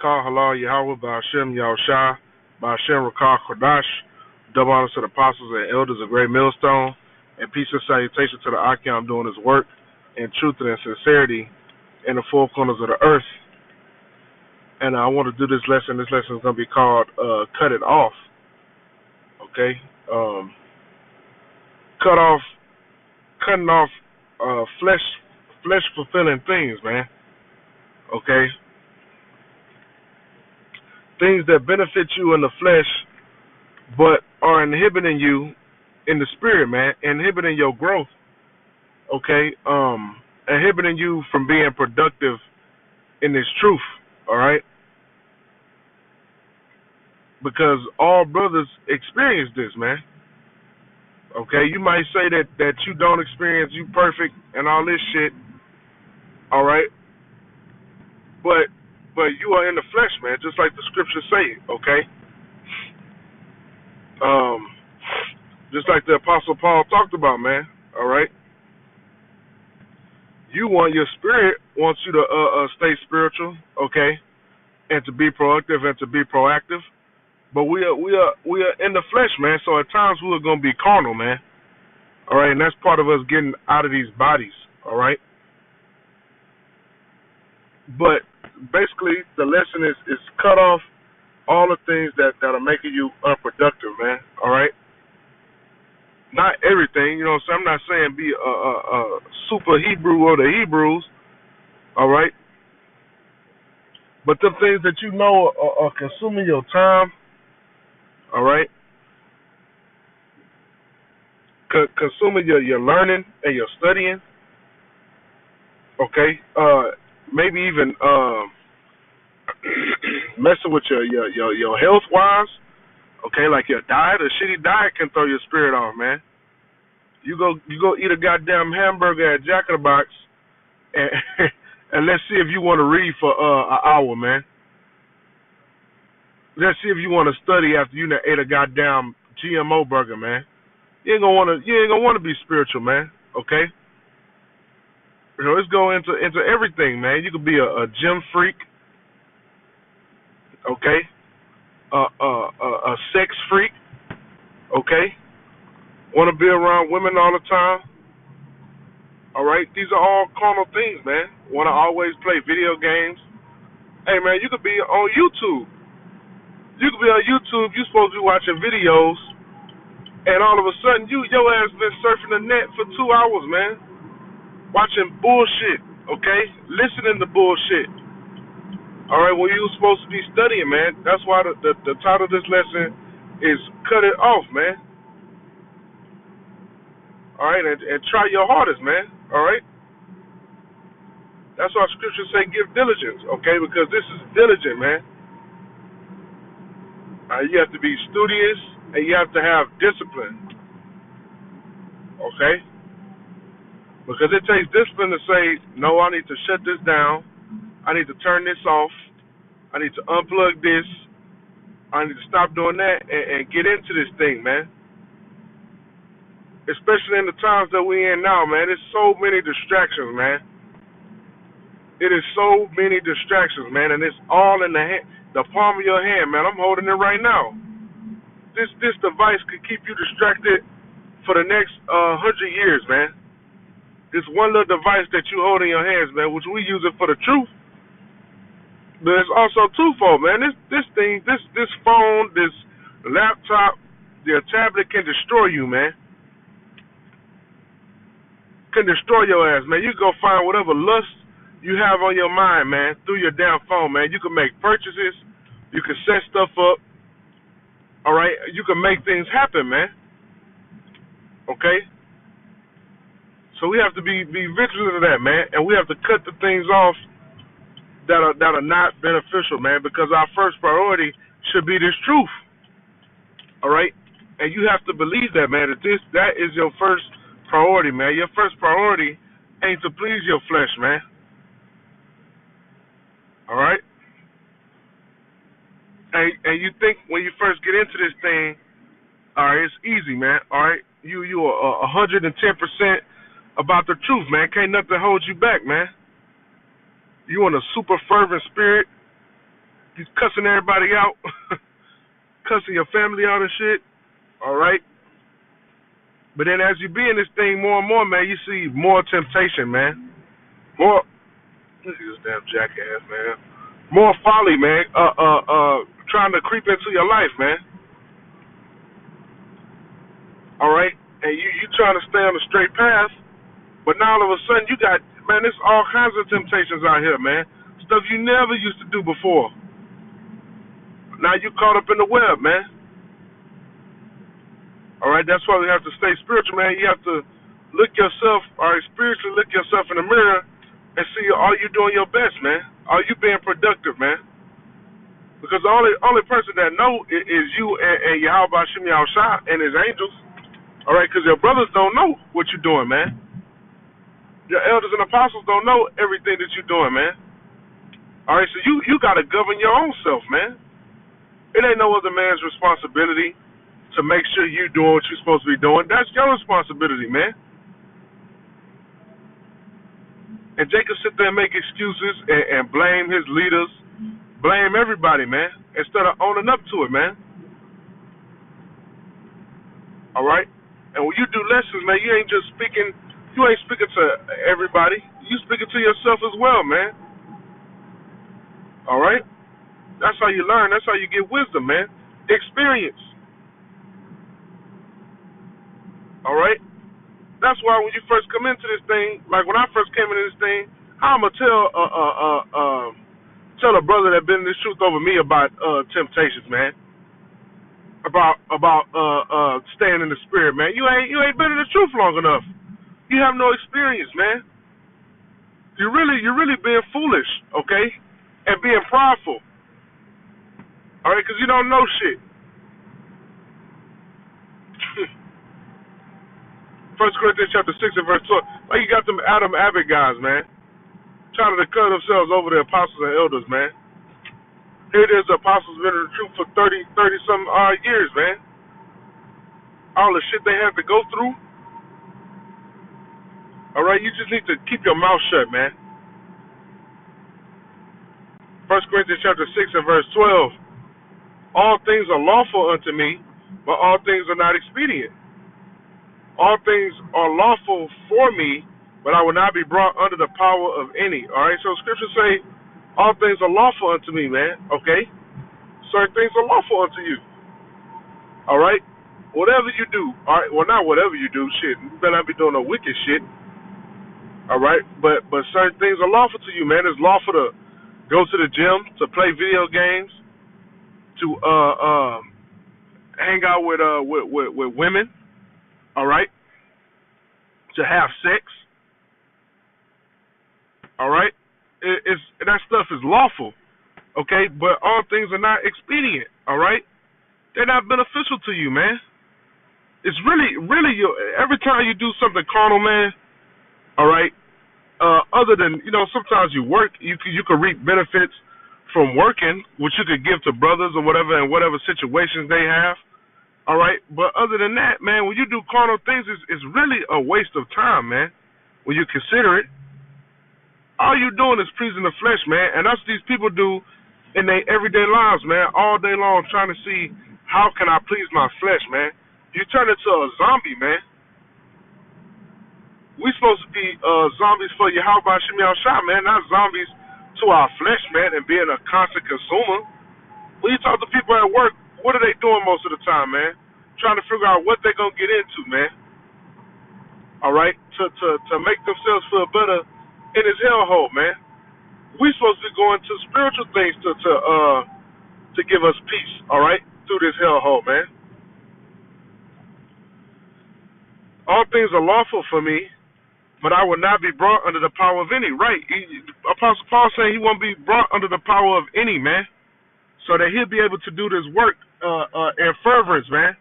Kal Halal Yahweh Ba'Shem Yahushua Ba'Shem Rakah Kodash. Double honors to the apostles and elders of Great Millstone, and peace and salutation to the Akim doing his work in truth and sincerity in the four corners of the earth. And I want to do this lesson. This lesson is going to be called Cut It Off. Okay? Cutting off flesh fulfilling things, man. Okay? Things that benefit you in the flesh but are inhibiting you in the spirit, man, inhibiting your growth. Okay? Inhibiting you from being productive in this truth, all right? Because all brothers experience this, man. Okay, you might say that you don't experience, you perfect and all this shit, all right? But you are in the flesh, man, just like the scriptures say, okay? Just like the Apostle Paul talked about, man, all right? Your spirit wants you to stay spiritual, okay, and to be proactive and to be proactive. But we are in the flesh, man. So at times we are gonna be carnal, man. All right, and that's part of us getting out of these bodies. All right. But basically, the lesson is cut off all the things that are making you unproductive, man. All right. Not everything, you know. So I'm not saying be a super Hebrew of the Hebrews. All right. But the things that you know are consuming your time. All right. Consuming your learning and your studying. Okay. Maybe even messing with your health wise. Okay, like your diet. A shitty diet can throw your spirit off, man. You go eat a goddamn hamburger at Jack in the Box, and and let's see if you want to read for an hour, man. Let's see if you want to study after you ate a goddamn GMO burger, man. You ain't gonna wanna be spiritual, man. Okay. So let's go into everything, man. You could be a gym freak, okay? A sex freak, okay? Want to be around women all the time, all right? These are all carnal things, man. Want to always play video games. Hey, man, you could be on YouTube. You could be on YouTube. You're supposed to be watching videos, and all of a sudden, your ass been surfing the net for 2 hours, man. Watching bullshit, okay? Listening to bullshit. All right, well, you were supposed to be studying, man. That's why the title of this lesson is Cut It Off, man. All right, and try your hardest, man. All right? That's why scriptures say give diligence, okay? Because this is diligent, man. You have to be studious, and you have to have discipline, okay? Because it takes discipline to say, no, I need to shut this down. I need to turn this off. I need to unplug this. I need to stop doing that and get into this thing, man. Especially in the times that we're in now, man. There's so many distractions, man. It is so many distractions, man, and it's all in the palm of your hand, man. I'm holding it right now. This device could keep you distracted for the next 100 years, man. This one little device that you hold in your hands, man, which we use it for the truth. But it's also twofold, man. This thing, this phone, this laptop, your tablet can destroy you, man. Can destroy your ass, man. You can go find whatever lust you have on your mind, man, through your damn phone, man. You can make purchases. You can set stuff up. All right? You can make things happen, man. Okay? So we have to be vigilant of that, man, and we have to cut the things off that are not beneficial, man, because our first priority should be this truth. All right? And you have to believe that, man, that is your first priority, man. Your first priority ain't to please your flesh, man. All right? And you think when you first get into this thing, all right, it's easy, man. All right? You are 110% about the truth, man. Can't nothing hold you back, man. You in a super fervent spirit, You cussing everybody out, cussing your family out and shit. All right. But then as you be in this thing more and more, man, you see more temptation, man. More. Look at this damn jackass, man. More folly, man. Trying to creep into your life, man. All right. And you trying to stay on the straight path, but now all of a sudden you got, man, there's all kinds of temptations out here, man. Stuff you never used to do before. Now you caught up in the web, man. All right, that's why we have to stay spiritual, man. You have to look yourself, all right, spiritually look yourself in the mirror and see, are you doing your best, man? Are you being productive, man? Because the only person that know is you and Yahweh Shem Yahushua and his angels. All right, because your brothers don't know what you're doing, man. Your elders and apostles don't know everything that you're doing, man. All right, so you got to govern your own self, man. It ain't no other man's responsibility to make sure you're doing what you're supposed to be doing. That's your responsibility, man. And Jacob sit there and make excuses and blame his leaders, blame everybody, man, instead of owning up to it, man. All right? And when you do lessons, man, you ain't speaking to everybody. You speaking to yourself as well, man. All right? That's how you learn. That's how you get wisdom, man. Experience. All right? That's why when you first come into this thing, like when I first came into this thing, I'm going to tell a brother that been in this truth over me about temptations, man. About staying in the spirit, man. You ain't been in the truth long enough. You have no experience, man. You're really being foolish, okay? And being prideful. All right, because you don't know shit. 1 Corinthians chapter 6 and verse 12. Like you got them Adam Abbott guys, man, trying to declare themselves over the apostles and elders, man. Here it is, the apostles been in the truth for 30-some odd years, man. All the shit they have to go through. All right, you just need to keep your mouth shut, man. 1 Corinthians chapter 6 and verse 12. All things are lawful unto me, but all things are not expedient. All things are lawful for me, but I will not be brought under the power of any. All right, so scriptures say, all things are lawful unto me, man. Okay? Certain things are lawful unto you. All right? Whatever you do, all right, well, not whatever you do, shit. You better not be doing no wicked shit. All right? But certain things are lawful to you, man. It's lawful to go to the gym, to play video games, to hang out with women. All right, to have sex. All right, that stuff is lawful, okay. But all things are not expedient. All right, they're not beneficial to you, man. It's really every time you do something carnal, man. All right, other than sometimes you work, you can reap benefits from working, which you could give to brothers or whatever in whatever situations they have. All right, but other than that, man, when you do carnal things, it's really a waste of time, man. When you consider it, all you doing is pleasing the flesh, man, and that's what these people do in their everyday lives, man, all day long, trying to see how can I please my flesh, man. You turn into a zombie, man. We supposed to be zombies for Yahweh Shem Yahushua, man, not zombies to our flesh, man, and being a constant consumer. When you talk to people at work, what are they doing most of the time, man? Trying to figure out what they're going to get into, man. All right? To make themselves feel better in this hellhole, man. We're supposed to be going to spiritual things to give us peace, all right, through this hellhole, man. All things are lawful for me, but I will not be brought under the power of any. Right? Apostle Paul saying he won't be brought under the power of any, man. So that he'll be able to do this work in fervence, man.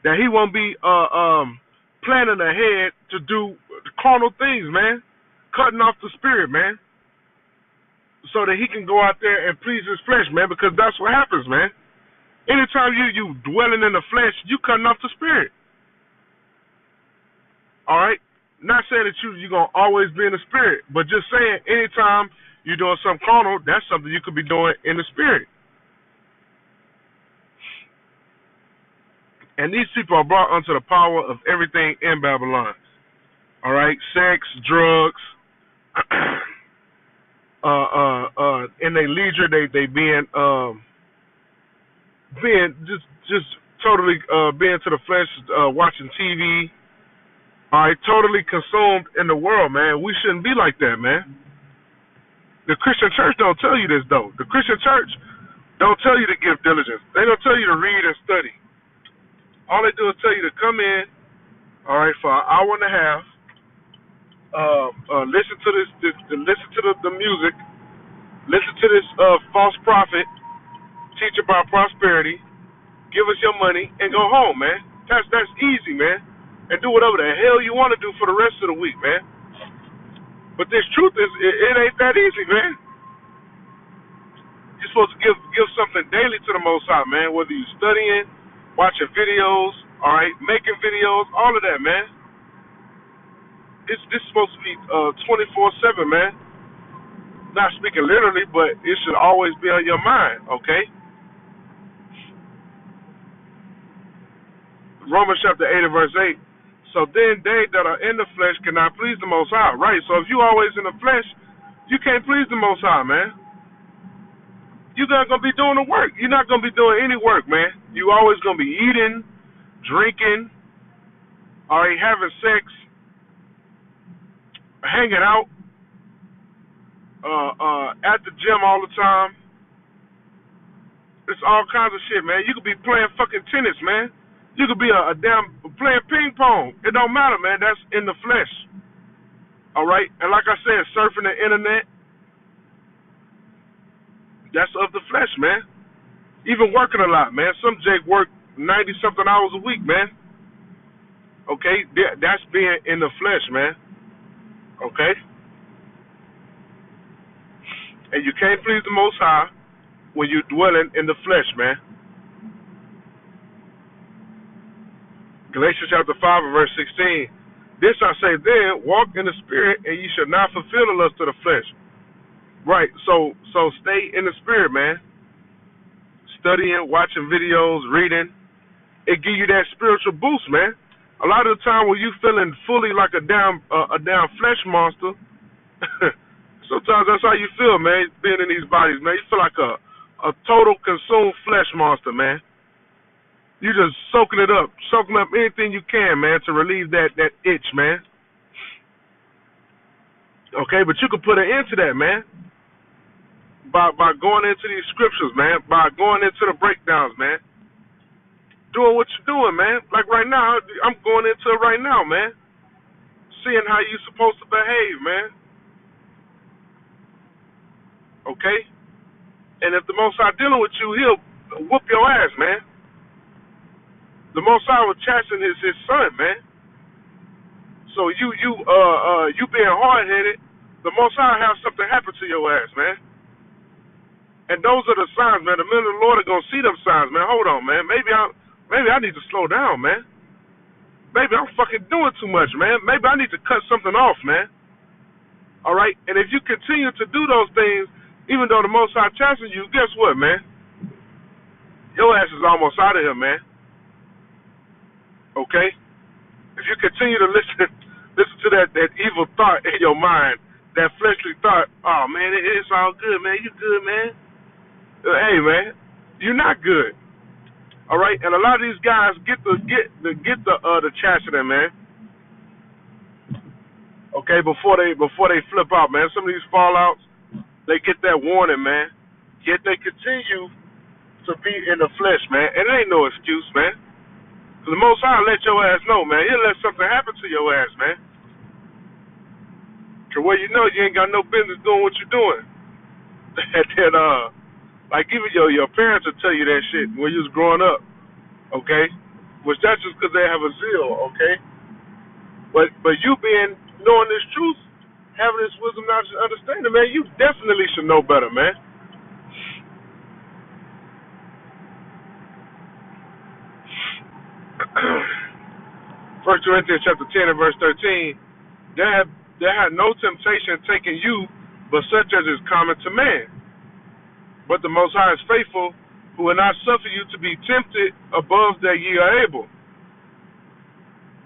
That he won't be planning ahead to do carnal things, man. Cutting off the spirit, man. So that he can go out there and please his flesh, man. Because that's what happens, man. Anytime you dwelling in the flesh, you cutting off the spirit. All right? Not saying that you're going to always be in the spirit, but just saying anytime You're doing something carnal, that's something you could be doing in the spirit. And these people are brought unto the power of everything in Babylon. All right, sex, drugs, in their leisure, they being just totally being to the flesh, watching TV. All right, totally consumed in the world, man. We shouldn't be like that, man. The Christian church don't tell you this though. The Christian church don't tell you to give diligence. They don't tell you to read and study. All they do is tell you to come in, all right, for an hour and a half, listen to listen to the music, listen to this false prophet teach about prosperity, give us your money, and go home, man. That's easy, man. And do whatever the hell you want to do for the rest of the week, man. But this truth is, it ain't that easy, man. You're supposed to give something daily to the Most High, man. Whether you're studying, watching videos, all right, making videos, all of that, man. This is supposed to be 24/7, man. Not speaking literally, but it should always be on your mind, okay? Romans chapter 8 and verse 8. So then they that are in the flesh cannot please the Most High, right? So if you always in the flesh, you can't please the Most High, man. You're not going to be doing the work. You're not going to be doing any work, man. You always going to be eating, drinking, all right, having sex, hanging out, at the gym all the time. It's all kinds of shit, man. You could be playing fucking tennis, man. You could be a damn playing ping pong. It don't matter, man. That's in the flesh. All right? And like I said, surfing the internet, that's of the flesh, man. Even working a lot, man. Some Jake work 90-something hours a week, man. Okay? That's being in the flesh, man. Okay? And you can't please the Most High when you're dwelling in the flesh, man. Galatians chapter 5 and verse 16. This I say then, walk in the spirit, and ye shall not fulfill the lust of the flesh. Right, so stay in the spirit, man. Studying, watching videos, reading. It give you that spiritual boost, man. A lot of the time when you feeling fully like a damn flesh monster, sometimes that's how you feel, man, being in these bodies, man. You feel like a total consumed flesh monster, man. You just soaking up anything you can, man, to relieve that itch, man. Okay, but you can put an end to that, man, by going into these scriptures, man, by going into the breakdowns, man. Doing what you're doing, man. Like right now, I'm going into it right now, man. Seeing how you're supposed to behave, man. Okay? And if the Most High dealing with you, he'll whoop your ass, man. The Most High was chastening his son, man. So you being hard headed, the Most High have something happen to your ass, man. And those are the signs, man. The men of the Lord are gonna see them signs, man. Hold on, man. Maybe I need to slow down, man. Maybe I'm fucking doing too much, man. Maybe I need to cut something off, man. All right. And if you continue to do those things, even though the Most High chastens you, guess what, man? Your ass is almost out of here, man. Okay? If you continue to listen to that evil thought in your mind, that fleshly thought, oh man, it's all good, man. You good, man? Hey, man, you're not good. All right, and a lot of these guys get the chastening, man. Okay, before they flip out, man. Some of these fallouts, they get that warning, man. Yet they continue to be in the flesh, man. And it ain't no excuse, man. The Most High let your ass know, man. He'll let something happen to your ass, man. To where you know you ain't got no business doing what you're doing. And then, like even your parents will tell you that shit when you was growing up, okay? Which that's just because they have a zeal, okay? But you knowing this truth, having this wisdom, knowledge, and understanding, man, you definitely should know better, man. 1 Corinthians chapter 10 and verse 13, there had no temptation taken you but such as is common to man. But the Most High is faithful, who will not suffer you to be tempted above that ye are able,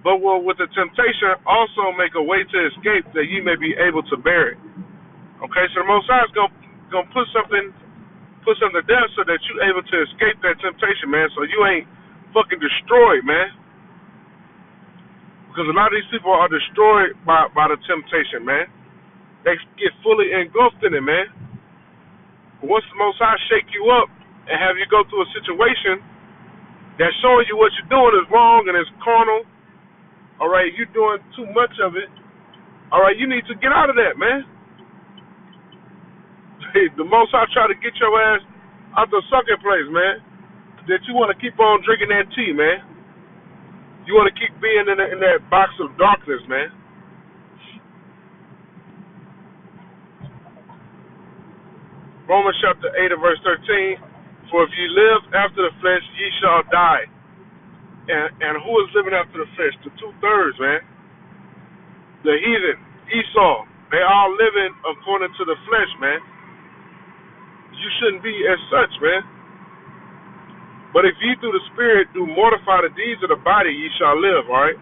but will with the temptation also make a way to escape, that ye may be able to bear it. Okay, so the Most High is gonna put something to death so that you're able to escape that temptation, man. So you ain't fucking destroyed, man. Because a lot of these people are destroyed by the temptation, man. They get fully engulfed in it, man. Once the Most High shake you up and have you go through a situation that's showing you what you're doing is wrong and it's carnal, all right, you're doing too much of it, all right, you need to get out of that, man. The Most High try to get your ass out the sucking place, man, that you want to keep on drinking that tea, man. You want to keep being in that box of darkness, man. Romans chapter 8 and verse 13, for if ye live after the flesh, ye shall die. And who is living after the flesh? The 2/3, man. The heathen, Esau, they all living according to the flesh, man. You shouldn't be as such, man. But if ye through the Spirit do mortify the deeds of the body, ye shall live, all right?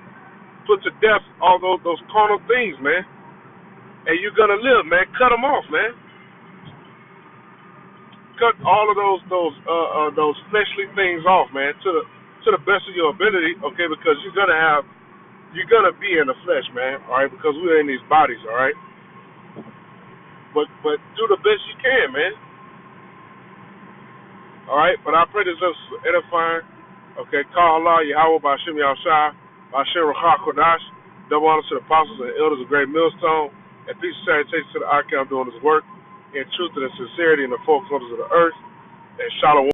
Put to death all those carnal things, man. And you're going to live, man. Cut them off, man. Cut all of those fleshly things off, man, to the best of your ability, okay? Because you're gonna be in the flesh, man, all right? Because we're in these bodies, all right? But do the best you can, man. All right. But I pray this is edifying. Okay. Call Allah Yahweh Ba'Shem Yahushua Ba'Shem Ruach Kodash. Double honor to the apostles and elders of Great Millstone, and peace and salutations to the Archon doing his work in truth and in sincerity in the four corners of the earth. And Shalom.